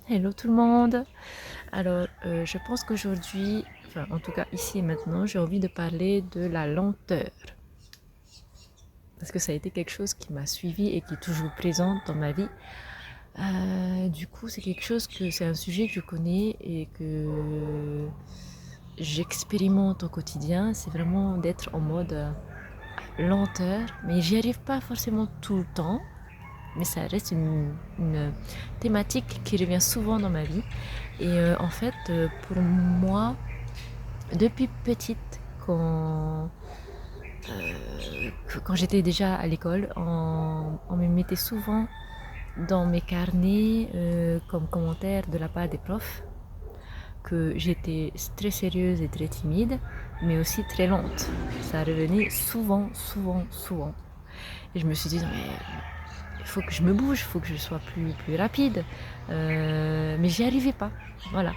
Hello tout le monde. Alors, je pense qu'aujourd'hui, enfin en tout cas ici et maintenant, j'ai envie de parler de la lenteur. Parce que ça a été quelque chose qui m'a suivi et qui est toujours présente dans ma vie. Du coup, c'est un sujet que je connais et que j'expérimente au quotidien. C'est vraiment d'être en mode lenteur, mais j'y arrive pas forcément tout le temps. Mais ça reste une thématique qui revient souvent dans ma vie. Et en fait, pour moi, depuis petite, quand j'étais déjà à l'école, on me mettait souvent dans mes carnets comme commentaire de la part des profs que j'étais très sérieuse et très timide, mais aussi très lente. Ça revenait souvent, souvent, souvent. Et je me suis dit, mais il faut que je me bouge, il faut que je sois plus rapide. Mais j'y arrivais pas. Voilà.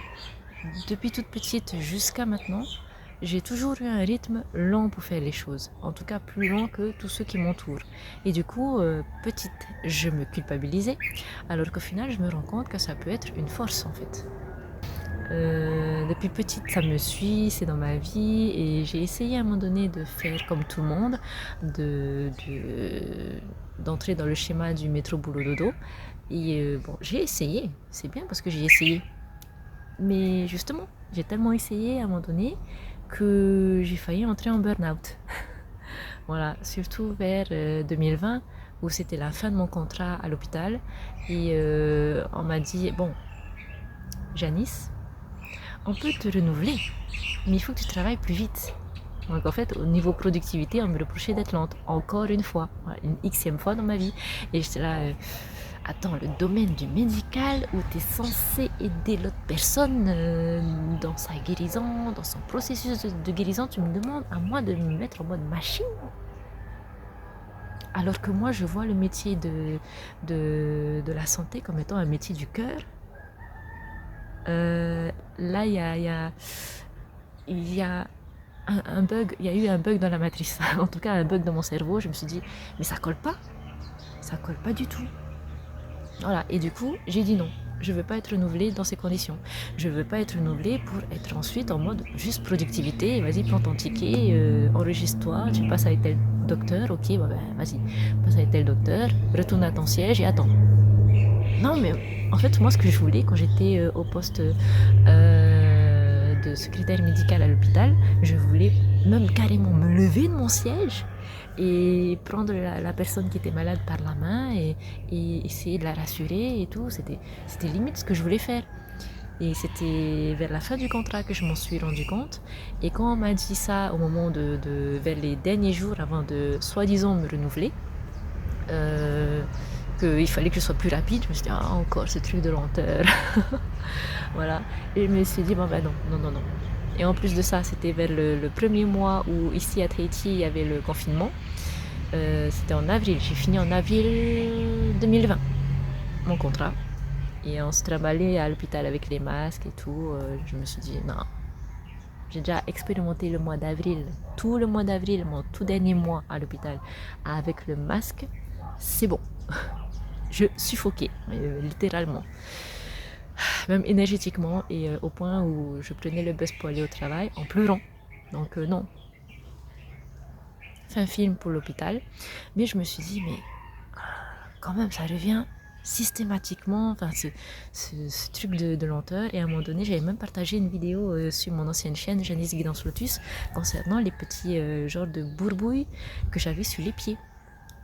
Depuis toute petite jusqu'à maintenant, j'ai toujours eu un rythme lent pour faire les choses. En tout cas, plus lent que tous ceux qui m'entourent. Et du coup, petite, je me culpabilisais. Alors qu'au final, je me rends compte que ça peut être une force en fait. Depuis petite, ça me suit, c'est dans ma vie et j'ai essayé à un moment donné de faire comme tout le monde, d'entrer dans le schéma du métro boulot dodo. Et bon, j'ai essayé, c'est bien parce que j'ai essayé. Mais justement, j'ai tellement essayé à un moment donné que j'ai failli entrer en burn-out. Voilà, surtout vers 2020 où c'était la fin de mon contrat à l'hôpital et on m'a dit bon, Janice, on peut te renouveler, mais il faut que tu travailles plus vite. Donc en fait, au niveau productivité, on me reprochait d'être lente, encore une fois, voilà, une xème fois dans ma vie. Et j'étais là, attends, le domaine du médical où tu es censé aider l'autre personne dans sa guérison, dans son processus de guérison, tu me demandes à moi de me mettre en mode machine. Alors que moi, je vois le métier de la santé comme étant un métier du cœur. Là, il y a un bug, il y a eu un bug dans la matrice, en tout cas un bug dans mon cerveau. Je me suis dit, mais ça colle pas du tout. Voilà, et du coup, j'ai dit non. Je veux pas être renouvelée dans ces conditions. Je veux pas être renouvelée pour être ensuite en mode juste productivité. Vas-y, prends ton ticket, enregistre-toi, tu passes avec tel docteur, ok, bah, vas-y, passe avec tel docteur, retourne à ton siège et attends. Non, mais en fait, moi, ce que je voulais quand j'étais au poste de secrétaire médical à l'hôpital, je voulais même carrément me lever de mon siège et prendre la personne qui était malade par la main et essayer de la rassurer et tout. C'était limite ce que je voulais faire. Et c'était vers la fin du contrat que je m'en suis rendu compte. Et quand on m'a dit ça au moment vers les derniers jours avant de soi-disant me renouveler, qu'il fallait que je sois plus rapide, je me suis dit, ah, encore ce truc de lenteur. Voilà. Et je me suis dit, bon ben non, non, non, non. Et en plus de ça, c'était vers le premier mois où ici à Tahiti, il y avait le confinement. C'était en avril, j'ai fini en avril 2020, mon contrat. Et on se trimballait à l'hôpital avec les masques et tout. Je me suis dit, non, j'ai déjà expérimenté le mois d'avril, tout le mois d'avril, mon tout dernier mois à l'hôpital, avec le masque, c'est bon. Je suffoquais, littéralement, même énergétiquement, et au point où je prenais le bus pour aller au travail en pleurant. Donc non, c'est un film pour l'hôpital. Mais je me suis dit, mais quand même, ça revient systématiquement, enfin, ce truc de lenteur. Et à un moment donné, j'avais même partagé une vidéo sur mon ancienne chaîne, Janice Guidance Lotus, concernant les petits genres de bourbouilles que j'avais sur les pieds.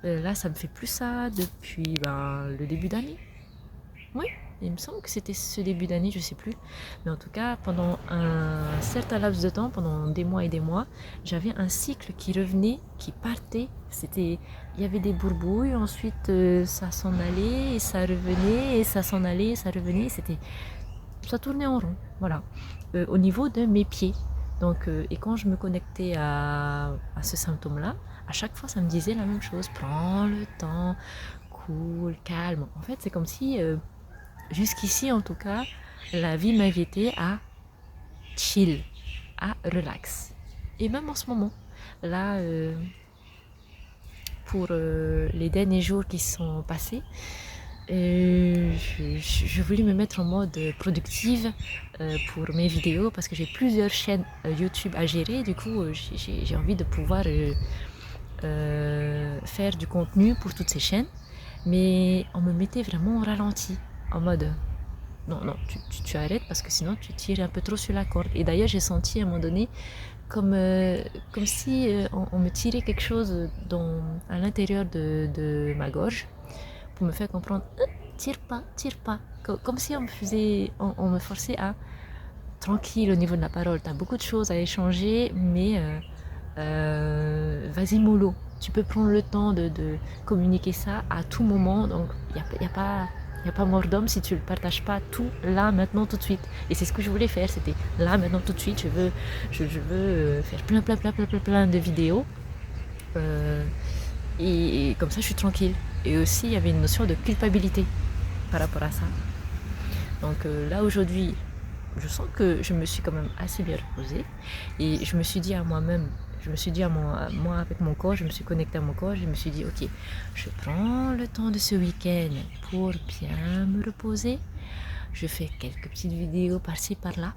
Là, ça me fait plus ça depuis le début d'année. Oui, il me semble que c'était ce début d'année, je sais plus. Mais en tout cas, pendant un certain laps de temps, pendant des mois et des mois, j'avais un cycle qui revenait, qui partait. Il y avait des bourbouilles, ensuite ça s'en allait et ça revenait, et ça s'en allait, et ça revenait. Ça tournait en rond, voilà. Au niveau de mes pieds. Donc, et quand je me connectais à ce symptôme-là, à chaque fois, ça me disait la même chose. Prends le temps, cool, calme. En fait, c'est comme si jusqu'ici, en tout cas, la vie m'invitait à chill, à relax. Et même en ce moment, là, pour les derniers jours qui sont passés, je voulais me mettre en mode productive pour mes vidéos parce que j'ai plusieurs chaînes YouTube à gérer. Du coup, j'ai envie de pouvoir faire du contenu pour toutes ces chaînes. Mais on me mettait vraiment au ralenti, en mode non, non, tu arrêtes parce que sinon tu tires un peu trop sur la corde. Et d'ailleurs, j'ai senti à un moment donné comme si on me tirait quelque chose à l'intérieur de ma gorge pour me faire comprendre tire pas. Comme si on me on me forçait à tranquille au niveau de la parole. Tu as beaucoup de choses à échanger, mais vas-y mollo. Tu peux prendre le temps de communiquer ça à tout moment. Donc, il n'y a pas mort d'homme si tu ne le partages pas tout là, maintenant, tout de suite. Et c'est ce que je voulais faire. C'était là, maintenant, tout de suite. Je veux faire plein de vidéos. Et comme ça, je suis tranquille. Et aussi, il y avait une notion de culpabilité par rapport à ça. Donc là, aujourd'hui, je sens que je me suis quand même assez bien reposée. Et je me suis dit à moi-même, je me suis dit moi avec mon corps, je me suis connectée à mon corps, je me suis dit ok, je prends le temps de ce week-end pour bien me reposer. Je fais quelques petites vidéos par-ci par-là.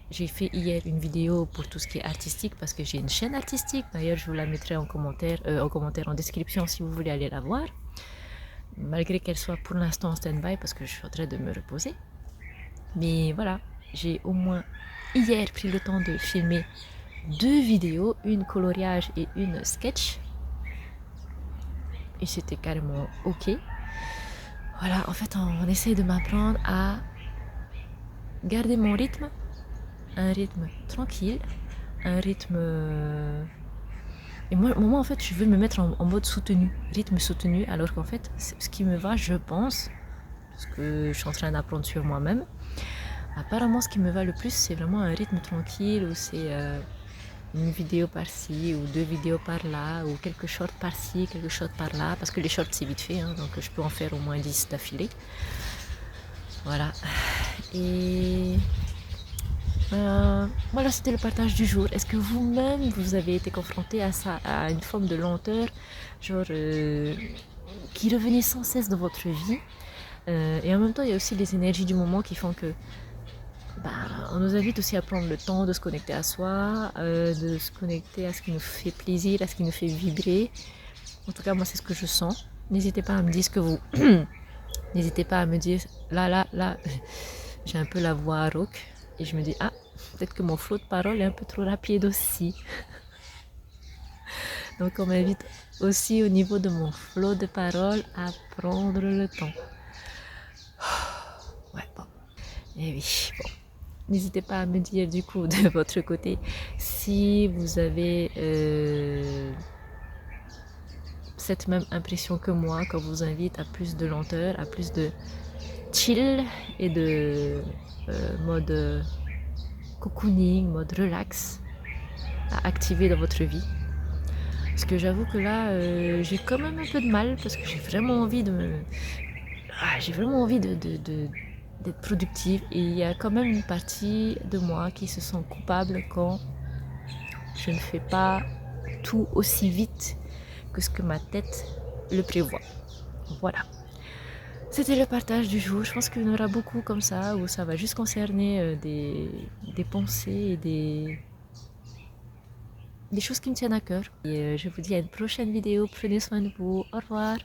J'ai fait hier une vidéo pour tout ce qui est artistique parce que j'ai une chaîne artistique. D'ailleurs, je vous la mettrai en commentaire, en description si vous voulez aller la voir. Malgré qu'elle soit pour l'instant en stand-by parce que je suis en train de me reposer. Mais voilà, j'ai au moins hier pris le temps de filmer 2 vidéos, une coloriage et une sketch. Et c'était carrément ok. Voilà, en fait, on essaie de m'apprendre à garder mon rythme, un rythme tranquille, un rythme... Et moi, en fait, je veux me mettre en mode soutenu, rythme soutenu, alors qu'en fait, ce qui me va, je pense, parce que je suis en train d'apprendre sur moi-même, apparemment, ce qui me va le plus, c'est vraiment un rythme tranquille où c'est une vidéo par-ci ou 2 vidéos par-là ou quelques shorts par-ci, quelques shorts par-là. Parce que les shorts, c'est vite fait, hein, donc je peux en faire au moins 10 d'affilée. Voilà. Et voilà, c'était le partage du jour. Est-ce que vous-même, vous avez été confronté à ça, à une forme de lenteur, genre qui revenait sans cesse dans votre vie et en même temps, il y a aussi les énergies du moment qui font que on nous invite aussi à prendre le temps de se connecter à soi, de se connecter à ce qui nous fait plaisir, à ce qui nous fait vibrer. En tout cas, moi, c'est ce que je sens. N'hésitez pas à me dire ce que vous... N'hésitez pas à me dire, là, j'ai un peu la voix rauque. Et je me dis, peut-être que mon flot de parole est un peu trop rapide aussi. Donc, on m'invite aussi au niveau de mon flot de parole à prendre le temps. Ouais, bon. Et oui, bon. N'hésitez pas à me dire du coup de votre côté si vous avez cette même impression que moi quand on vous invite à plus de lenteur, à plus de chill et de mode cocooning, mode relax à activer dans votre vie. Parce que j'avoue que là, j'ai quand même un peu de mal parce que j'ai vraiment envie d'être productive et il y a quand même une partie de moi qui se sent coupable quand je ne fais pas tout aussi vite que ce que ma tête le prévoit. Voilà. C'était le partage du jour. Je pense qu'il y en aura beaucoup comme ça où ça va juste concerner des pensées et des choses qui me tiennent à cœur. Et je vous dis à une prochaine vidéo. Prenez soin de vous. Au revoir.